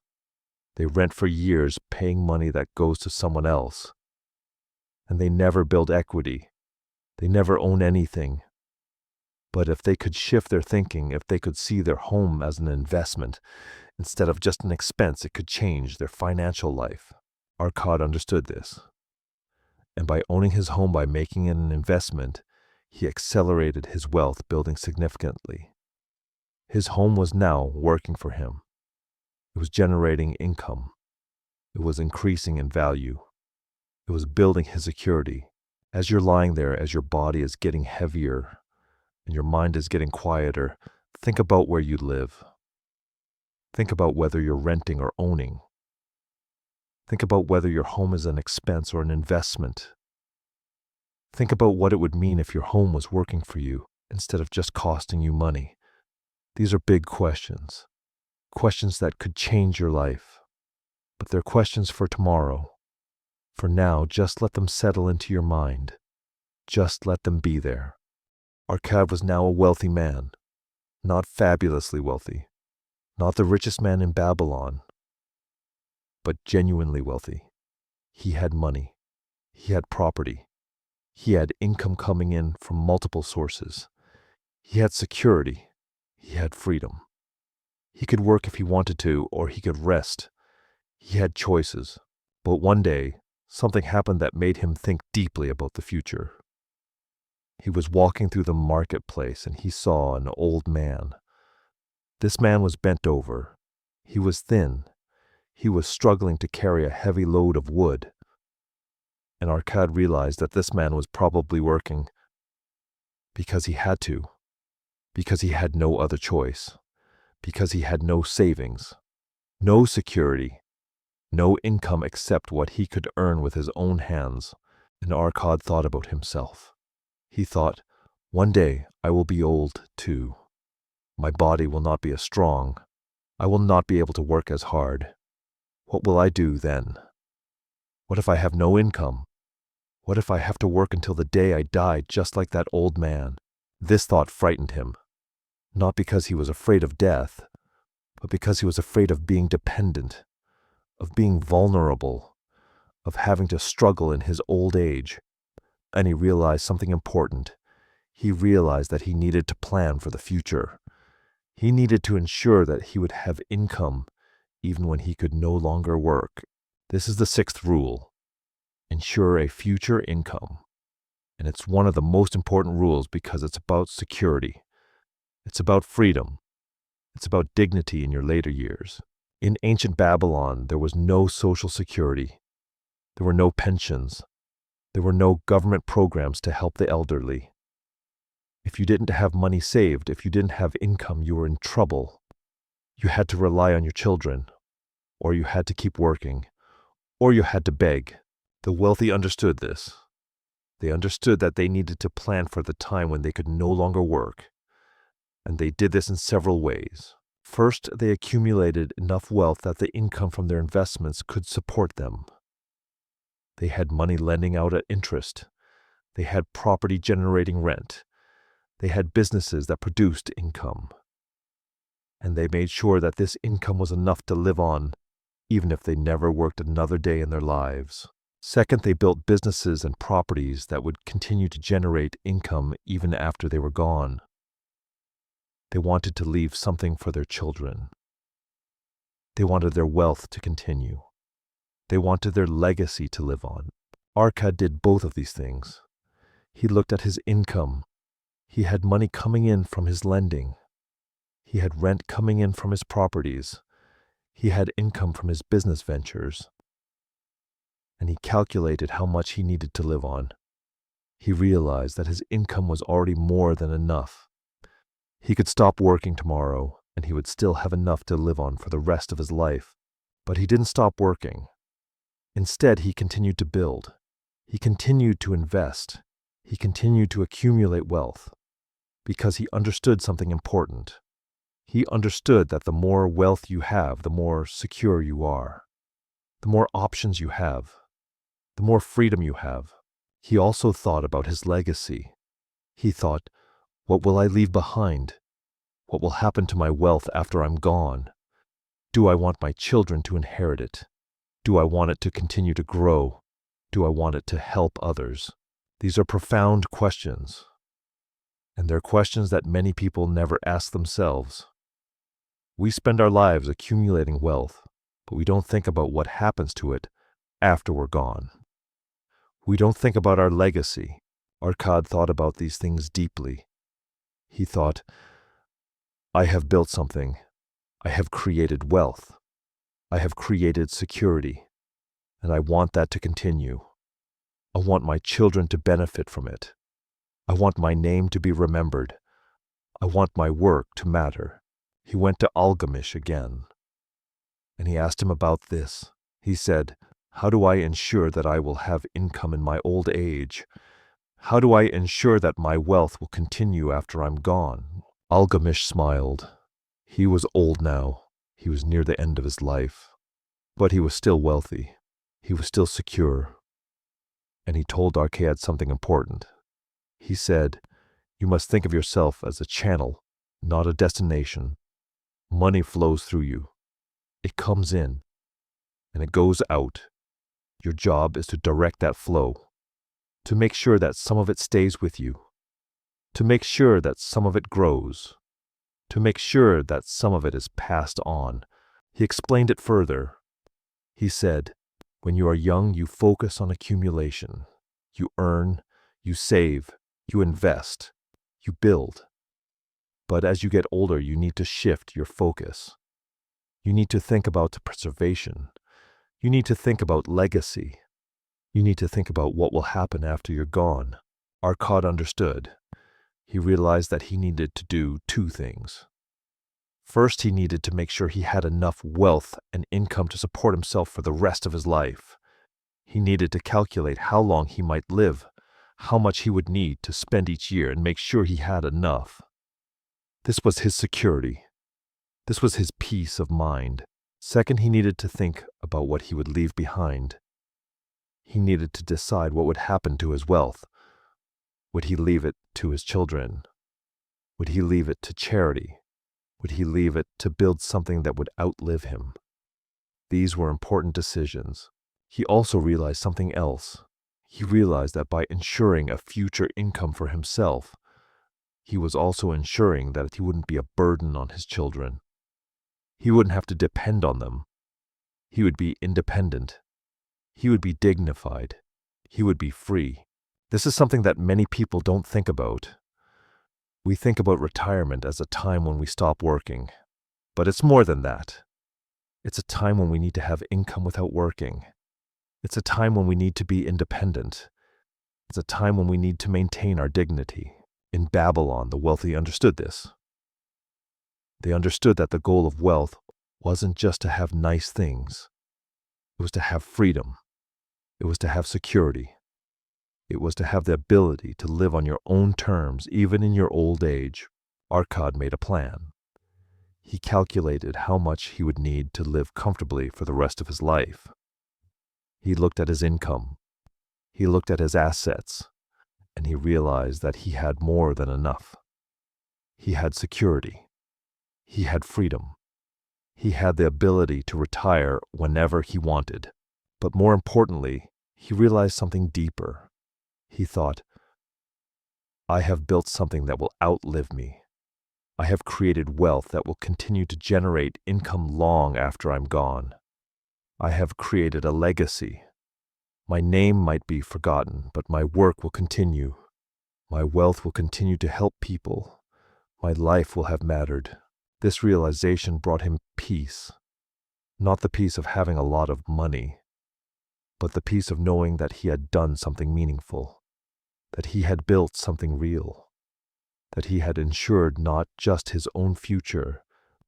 They rent for years paying money that goes to someone else. And they never build equity. They never own anything. But if they could shift their thinking, if they could see their home as an investment, instead of just an expense, it could change their financial life. Arkad understood this. And by owning his home, by making it an investment, he accelerated his wealth building significantly. His home was now working for him. It was generating income. It was increasing in value. It was building his security. As you're lying there, as your body is getting heavier and your mind is getting quieter, think about where you live. Think about whether you're renting or owning. Think about whether your home is an expense or an investment. Think about what it would mean if your home was working for you instead of just costing you money. These are big questions. Questions that could change your life. But they're questions for tomorrow. For now, just let them settle into your mind. Just let them be there. Arkad was now a wealthy man. Not fabulously wealthy. Not the richest man in Babylon. But genuinely wealthy. He had money. He had property. He had income coming in from multiple sources. He had security. He had freedom. He could work if he wanted to, or he could rest. He had choices. But one day, something happened that made him think deeply about the future. He was walking through the marketplace and he saw an old man. This man was bent over. He was thin. He was struggling to carry a heavy load of wood. And Arkad realized that this man was probably working because he had to, because he had no other choice, because he had no savings, no security, no income except what he could earn with his own hands. And Arkad thought about himself. He thought, one day I will be old too. My body will not be as strong. I will not be able to work as hard. What will I do then? What if I have no income? What if I have to work until the day I die just like that old man? This thought frightened him, not because he was afraid of death, but because he was afraid of being dependent, of being vulnerable, of having to struggle in his old age. And he realized something important. He realized that he needed to plan for the future. He needed to ensure that he would have income even when he could no longer work. This is the sixth rule: ensure a future income. And it's one of the most important rules because it's about security. It's about freedom. It's about dignity in your later years. In ancient Babylon, there was no social security. There were no pensions. There were no government programs to help the elderly. If you didn't have money saved, if you didn't have income, you were in trouble. You had to rely on your children, or you had to keep working, or you had to beg. The wealthy understood this. They understood that they needed to plan for the time when they could no longer work. And they did this in several ways. First, they accumulated enough wealth that the income from their investments could support them. They had money lending out at interest. They had property generating rent. They had businesses that produced income. And they made sure that this income was enough to live on, even if they never worked another day in their lives. Second, they built businesses and properties that would continue to generate income even after they were gone. They wanted to leave something for their children. They wanted their wealth to continue. They wanted their legacy to live on. Arkad did both of these things. He looked at his income. He had money coming in from his lending. He had rent coming in from his properties. He had income from his business ventures. And he calculated how much he needed to live on. He realized that his income was already more than enough. He could stop working tomorrow, and he would still have enough to live on for the rest of his life. But he didn't stop working. Instead, he continued to build. He continued to invest. He continued to accumulate wealth, because he understood something important. He understood that the more wealth you have, the more secure you are. The more options you have, the more freedom you have. He also thought about his legacy. He thought, what will I leave behind? What will happen to my wealth after I'm gone? Do I want my children to inherit it? Do I want it to continue to grow? Do I want it to help others? These are profound questions, and they're questions that many people never ask themselves. We spend our lives accumulating wealth, but we don't think about what happens to it after we're gone. We don't think about our legacy. Arkad thought about these things deeply. He thought, I have built something. I have created wealth. I have created security, and I want that to continue. I want my children to benefit from it. I want my name to be remembered. I want my work to matter. He went to Algamish again, and he asked him about this. He said, how do I ensure that I will have income in my old age? How do I ensure that my wealth will continue after I'm gone? Algamish smiled. He was old now. He was near the end of his life. But he was still wealthy. He was still secure. And he told Arkad something important. He said, you must think of yourself as a channel, not a destination. Money flows through you. It comes in, and it goes out. Your job is to direct that flow, to make sure that some of it stays with you, to make sure that some of it grows, to make sure that some of it is passed on. He explained it further. He said, when you are young, you focus on accumulation. You earn, you save, you invest, you build. But as you get older, you need to shift your focus. You need to think about preservation. You need to think about legacy. You need to think about what will happen after you're gone. Arkad understood. He realized that he needed to do two things. First, he needed to make sure he had enough wealth and income to support himself for the rest of his life. He needed to calculate how long he might live, how much he would need to spend each year, and make sure he had enough. This was his security. This was his peace of mind. Second, he needed to think about what he would leave behind. He needed to decide what would happen to his wealth. Would he leave it to his children? Would he leave it to charity? Would he leave it to build something that would outlive him? These were important decisions. He also realized something else. He realized that by ensuring a future income for himself, he was also ensuring that he wouldn't be a burden on his children. He wouldn't have to depend on them. He would be independent. He would be dignified. He would be free. This is something that many people don't think about. We think about retirement as a time when we stop working, but it's more than that. It's a time when we need to have income without working. It's a time when we need to be independent. It's a time when we need to maintain our dignity. In Babylon, the wealthy understood this. They understood that the goal of wealth wasn't just to have nice things. It was to have freedom. It was to have security. It was to have the ability to live on your own terms, even in your old age. Arkad made a plan. He calculated how much he would need to live comfortably for the rest of his life. He looked at his income. He looked at his assets, and he realized that he had more than enough. He had security. He had freedom. He had the ability to retire whenever he wanted. But more importantly, he realized something deeper. He thought, I have built something that will outlive me. I have created wealth that will continue to generate income long after I'm gone. I have created a legacy. My name might be forgotten, but my work will continue. My wealth will continue to help people. My life will have mattered. This realization brought him peace. Not the peace of having a lot of money, but the peace of knowing that he had done something meaningful, that he had built something real, that he had ensured not just his own future,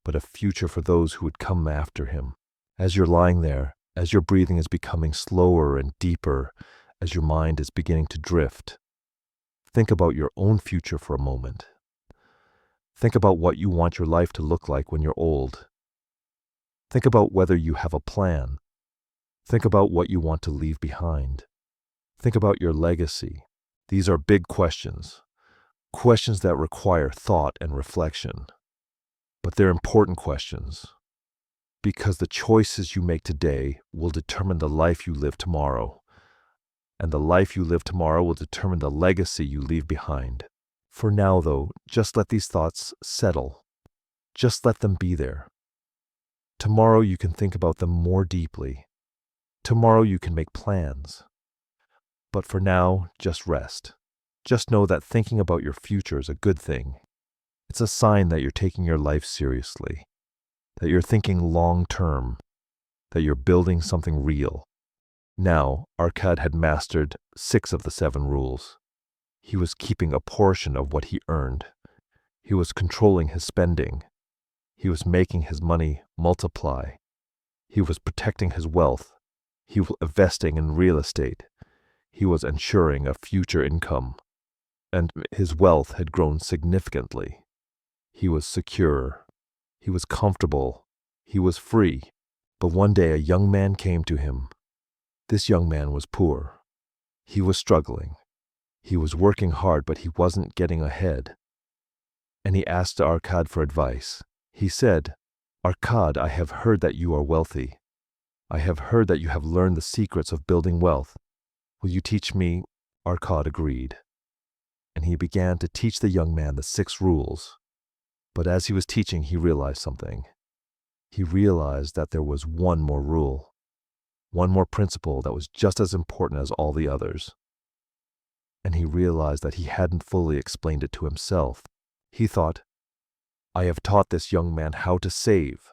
but a future for those who would come after him. As you're lying there, as your breathing is becoming slower and deeper, as your mind is beginning to drift, think about your own future for a moment. Think about what you want your life to look like when you're old. Think about whether you have a plan. Think about what you want to leave behind. Think about your legacy. These are big questions, questions that require thought and reflection. But they're important questions, because the choices you make today will determine the life you live tomorrow, and the life you live tomorrow will determine the legacy you leave behind. For now, though, just let these thoughts settle. Just let them be there. Tomorrow you can think about them more deeply. Tomorrow you can make plans. But for now, just rest. Just know that thinking about your future is a good thing. It's a sign that you're taking your life seriously, that you're thinking long-term, that you're building something real. Now, Arkad had mastered 6 of the 7 rules. He was keeping a portion of what he earned. He was controlling his spending. He was making his money multiply. He was protecting his wealth. He was investing in real estate. He was ensuring a future income. And his wealth had grown significantly. He was secure. He was comfortable. He was free. But one day a young man came to him. This young man was poor. He was struggling. He was working hard, but he wasn't getting ahead. And he asked Arkad for advice. He said, Arkad, I have heard that you are wealthy. I have heard that you have learned the secrets of building wealth. Will you teach me? Arkad agreed. And he began to teach the young man the 6 rules. But as he was teaching, he realized something. He realized that there was one more rule, one more principle that was just as important as all the others. And he realized that he hadn't fully explained it to himself. He thought, I have taught this young man how to save,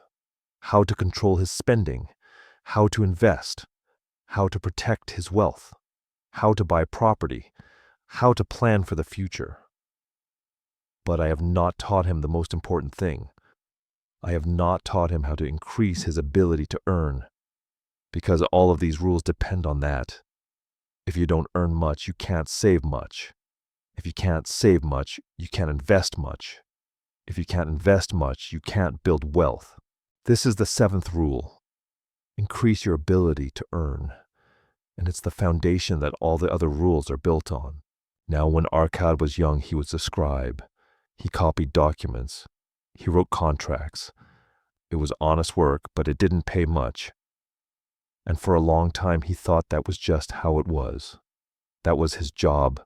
how to control his spending, how to invest, how to protect his wealth, how to buy property, how to plan for the future. But I have not taught him the most important thing. I have not taught him how to increase his ability to earn, because all of these rules depend on that. If you don't earn much, you can't save much. If you can't save much, you can't invest much. If you can't invest much, you can't build wealth. This is the 7th rule. Increase your ability to earn. And it's the foundation that all the other rules are built on. Now, when Arkad was young, he was a scribe. He copied documents. He wrote contracts. It was honest work, but it didn't pay much. And for a long time he thought that was just how it was. That was his job.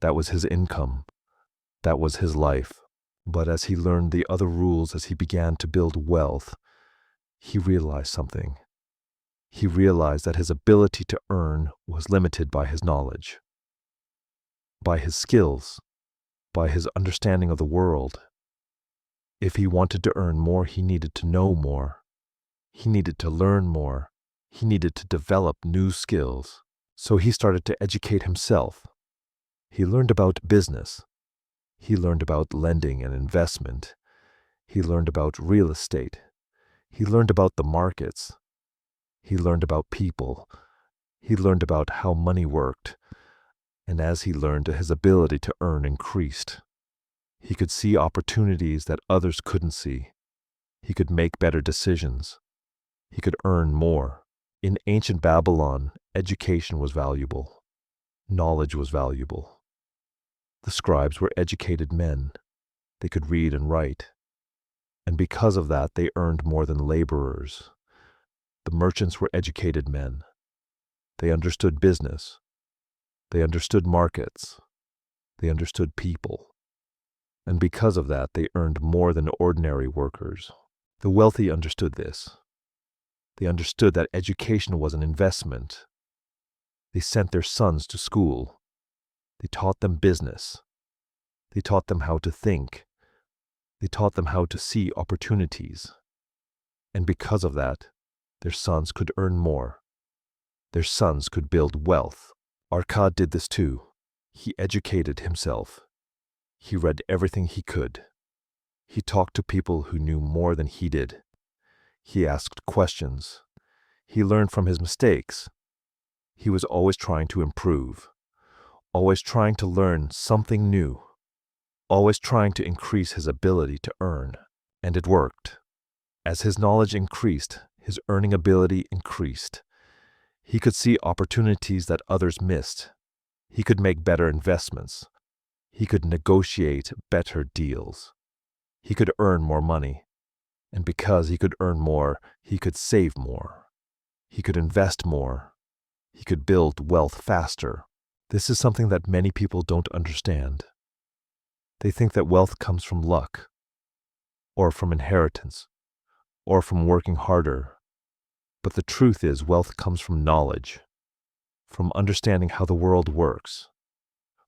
That was his income. That was his life. But as he learned the other rules, as he began to build wealth, he realized something. He realized that his ability to earn was limited by his knowledge, by his skills, by his understanding of the world. If he wanted to earn more, he needed to know more. He needed to learn more. He needed to develop new skills. So he started to educate himself. He learned about business. He learned about lending and investment. He learned about real estate. He learned about the markets. He learned about people. He learned about how money worked. And as he learned, his ability to earn increased. He could see opportunities that others couldn't see. He could make better decisions. He could earn more. In ancient Babylon, education was valuable. Knowledge was valuable. The scribes were educated men. They could read and write. And because of that, they earned more than laborers. The merchants were educated men. They understood business. They understood markets. They understood people. And because of that, they earned more than ordinary workers. The wealthy understood this. They understood that education was an investment. They sent their sons to school. They taught them business. They taught them how to think. They taught them how to see opportunities. And because of that, their sons could earn more. Their sons could build wealth. Arkad did this too. He educated himself. He read everything he could. He talked to people who knew more than he did. He asked questions. He learned from his mistakes. He was always trying to improve, always trying to learn something new, always trying to increase his ability to earn. And it worked. As his knowledge increased, his earning ability increased. He could see opportunities that others missed. He could make better investments. He could negotiate better deals. He could earn more money. And because he could earn more, he could save more. He could invest more. He could build wealth faster. This is something that many people don't understand. They think that wealth comes from luck, or from inheritance, or from working harder. But the truth is, wealth comes from knowledge, from understanding how the world works,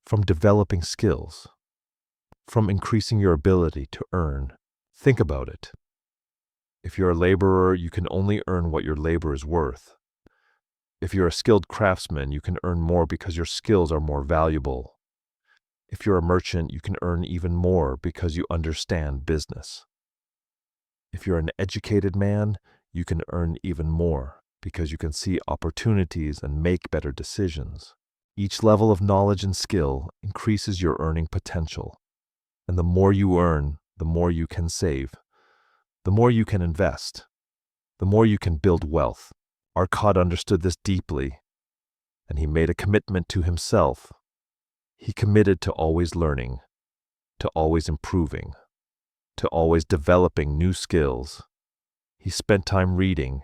from developing skills, from increasing your ability to earn. Think about it. If you're a laborer, you can only earn what your labor is worth. If you're a skilled craftsman, you can earn more because your skills are more valuable. If you're a merchant, you can earn even more because you understand business. If you're an educated man, you can earn even more because you can see opportunities and make better decisions. Each level of knowledge and skill increases your earning potential. And the more you earn, the more you can save, the more you can invest, the more you can build wealth. Arkad understood this deeply, and he made a commitment to himself. He committed to always learning, to always improving, to always developing new skills. He spent time reading.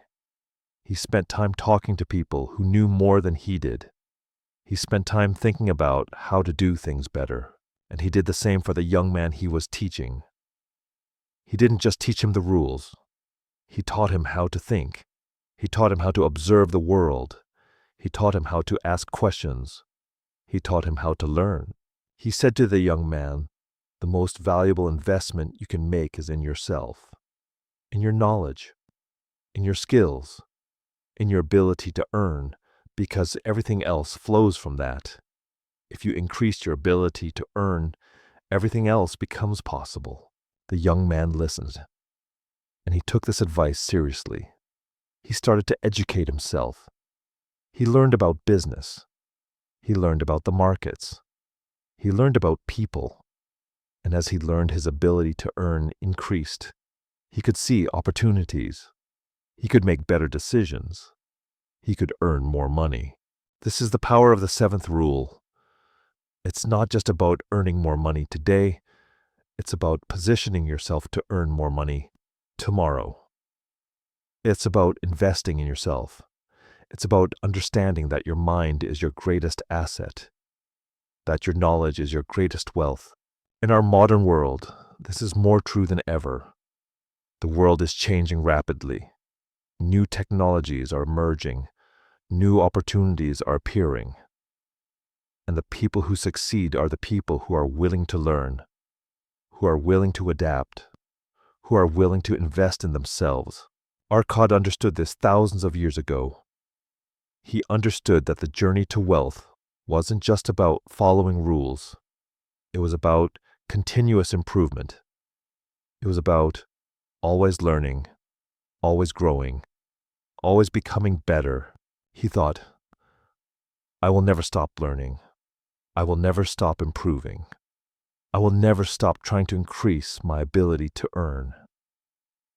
He spent time talking to people who knew more than he did. He spent time thinking about how to do things better, and he did the same for the young man he was teaching. He didn't just teach him the rules. He taught him how to think. He taught him how to observe the world. He taught him how to ask questions. He taught him how to learn. He said to the young man, "The most valuable investment you can make is in yourself, in your knowledge, in your skills, in your ability to earn, because everything else flows from that. If you increase your ability to earn, everything else becomes possible." The young man listened, and he took this advice seriously. He started to educate himself. He learned about business. He learned about the markets. He learned about people. And as he learned, his ability to earn increased. He could see opportunities. He could make better decisions. He could earn more money. This is the power of the seventh rule. It's not just about earning more money today. It's about positioning yourself to earn more money tomorrow. It's about investing in yourself. It's about understanding that your mind is your greatest asset, that your knowledge is your greatest wealth. In our modern world, this is more true than ever. The world is changing rapidly. New technologies are emerging. New opportunities are appearing. And the people who succeed are the people who are willing to learn, who are willing to adapt, who are willing to invest in themselves. Arkad understood this thousands of years ago. He understood that the journey to wealth wasn't just about following rules. It was about continuous improvement. It was about always learning, always growing, always becoming better. He thought, I will never stop learning. I will never stop improving. I will never stop trying to increase my ability to earn.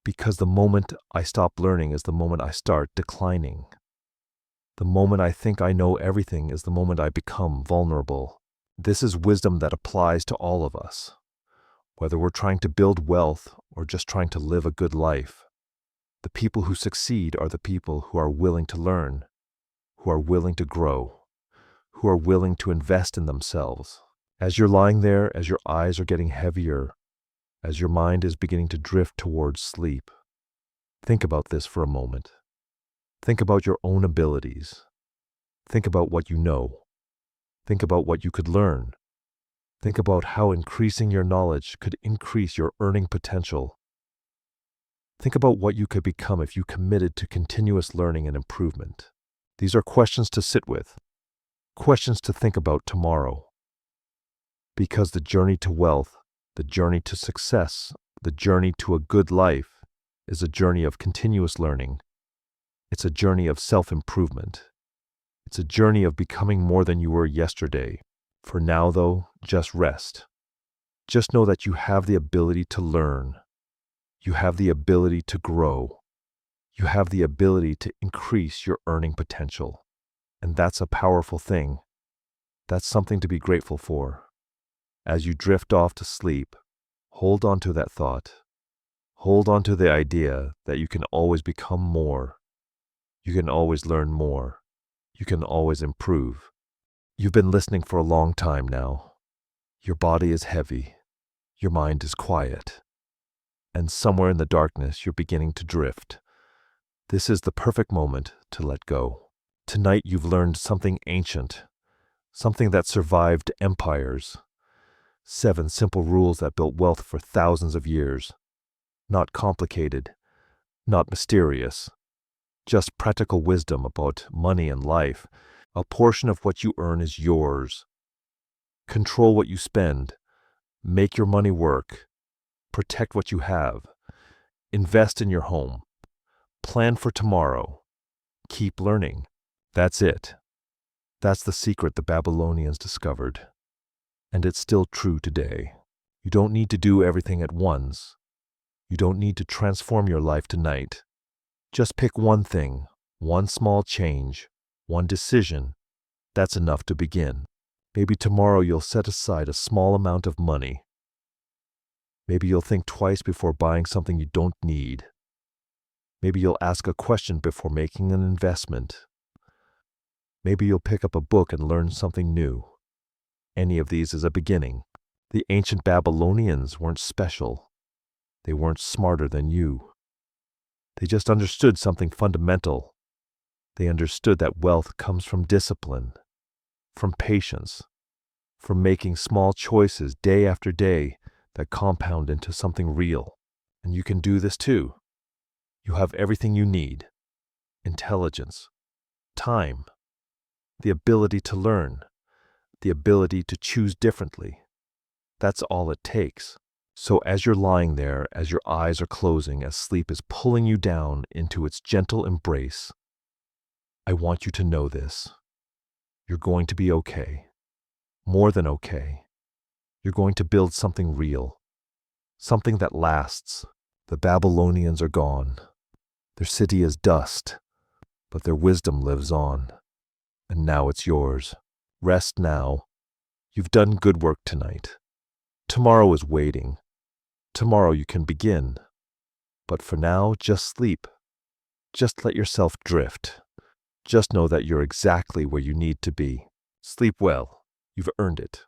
Because the moment I stop learning is the moment I start declining. The moment I think I know everything is the moment I become vulnerable. This is wisdom that applies to all of us, whether we're trying to build wealth or just trying to live a good life. The people who succeed are the people who are willing to learn, who are willing to grow, who are willing to invest in themselves. As you're lying there, as your eyes are getting heavier, as your mind is beginning to drift towards sleep, think about this for a moment. Think about your own abilities. Think about what you know. Think about what you could learn. Think about how increasing your knowledge could increase your earning potential. Think about what you could become if you committed to continuous learning and improvement. These are questions to sit with, questions to think about tomorrow. Because the journey to wealth, the journey to success, the journey to a good life is a journey of continuous learning. It's a journey of self-improvement. It's a journey of becoming more than you were yesterday. For now, though, just rest. Just know that you have the ability to learn. You have the ability to grow. You have the ability to increase your earning potential. And that's a powerful thing. That's something to be grateful for. As you drift off to sleep, hold on to that thought. Hold on to the idea that you can always become more. You can always learn more. You can always improve. You've been listening for a long time now. Your body is heavy. Your mind is quiet. And somewhere in the darkness, you're beginning to drift. This is the perfect moment to let go. Tonight, you've learned something ancient, something that survived empires. 7 simple rules that built wealth for thousands of years. Not complicated, not mysterious. Just practical wisdom about money and life. A portion of what you earn is yours. Control what you spend. Make your money work. Protect what you have. Invest in your home. Plan for tomorrow. Keep learning. That's it. That's the secret the Babylonians discovered. And it's still true today. You don't need to do everything at once. You don't need to transform your life tonight. Just pick one thing, one small change, one decision. That's enough to begin. Maybe tomorrow you'll set aside a small amount of money. Maybe you'll think twice before buying something you don't need. Maybe you'll ask a question before making an investment. Maybe you'll pick up a book and learn something new. Any of these is a beginning. The ancient Babylonians weren't special. They weren't smarter than you. They just understood something fundamental. They understood that wealth comes from discipline, from patience, from making small choices day after day that compound into something real. And you can do this too. You have everything you need: intelligence, time, the ability to learn, the ability to choose differently. That's all it takes. So as you're lying there, as your eyes are closing, as sleep is pulling you down into its gentle embrace, I want you to know this. You're going to be okay. More than okay. You're going to build something real. Something that lasts. The Babylonians are gone. Their city is dust, but their wisdom lives on. And now it's yours. Rest now. You've done good work tonight. Tomorrow is waiting. Tomorrow you can begin. But for now, just sleep. Just let yourself drift. Just know that you're exactly where you need to be. Sleep well. You've earned it.